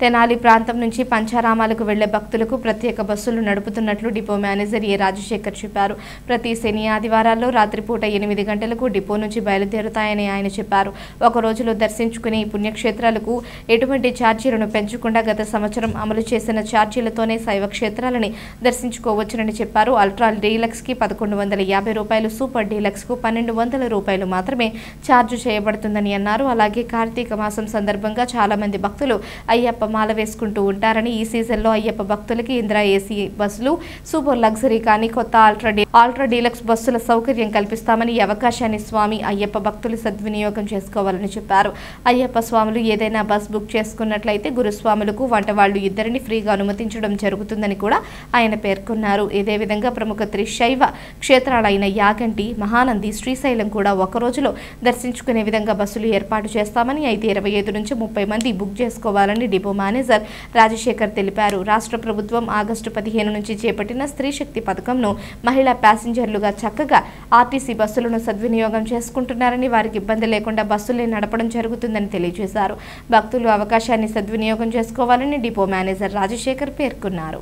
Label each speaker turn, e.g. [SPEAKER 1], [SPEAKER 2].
[SPEAKER 1] తెనాలి ప్రాంతం నుంచి పంచారామాలకు వెళ్లే భక్తులకు ప్రత్యేక బస్సులు నడుపుతున్నట్లు డిపో మేనేజర్ ఏ రాజశేఖర్ చెప్పారు. ప్రతి శని ఆదివారాల్లో రాత్రిపూట 8 గంటలకు డిపో నుంచి బయలుదేరుతాయని ఆయన చెప్పారు. ఒక రోజులో దర్శించుకునే ఈ పుణ్యక్షేత్రాలకు ఎటువంటి ఛార్జీలను పెంచకుండా గత సంవత్సరం అమలు చేసిన ఛార్జీలతోనే శైవ క్షేత్రాలని దర్శించుకోవచ్చునని చెప్పారు. అల్ట్రా డీలక్స్ కి 1150 రూపాయలు, సూపర్ డీలక్స్ కు 1200 రూపాయలు మాత్రమే ఛార్జ్ చేయబడుతుందని అన్నారు. అలాగే కార్తీక మాసం సందర్భంగా చాలా మంది భక్తులు అయ్యప్ప మాల వేసుకుంటూ ఉంటారని, ఈ సీజన్లో అయ్యప్ప భక్తులకి ఇందిరా ఏసీ బస్సులు, సూపర్ లగ్జరీ కానీ కొత్త ఆల్ట్రా డీలక్స్ బస్సుల సౌకర్యం కల్పిస్తామని, ఈ అవకాశాన్ని స్వామి అయ్యప్ప భక్తులు సద్వినియోగం చేసుకోవాలని చెప్పారు. అయ్యప్ప స్వాములు ఏదైనా బస్ బుక్ చేసుకున్నట్లయితే గురుస్వాములకు వంట వాళ్ళు ఇద్దరిని ఫ్రీగా అనుమతించడం జరుగుతుందని కూడా ఆయన పేర్కొన్నారు. ఇదే విధంగా ప్రముఖ త్రిశైవ క్షేత్రాలైన యాగంటి, మహానంది, శ్రీశైలం కూడా ఒక రోజులో దర్శించుకునే విధంగా బస్సులు ఏర్పాటు చేస్తామని, అయితే 25 నుంచి 30 మంది బుక్ చేసుకోవాలని డిపో మేనేజర్ రాజశేఖర్ తెలిపారు. రాష్ట్ర ప్రభుత్వం ఆగస్టు 15 నుంచి చేపట్టిన స్త్రీ శక్తి పథకంను మహిళా ప్యాసింజర్లుగా చక్కగా ఆర్టీసీ బస్సులను సద్వినియోగం చేసుకుంటున్నారని, వారికి ఇబ్బంది లేకుండా బస్సులే నడపడం జరుగుతుందని తెలియజేశారు. భక్తులు అవకాశాన్ని సద్వినియోగం చేసుకోవాలని డిపో మేనేజర్ రాజశేఖర్ పేర్కొన్నారు.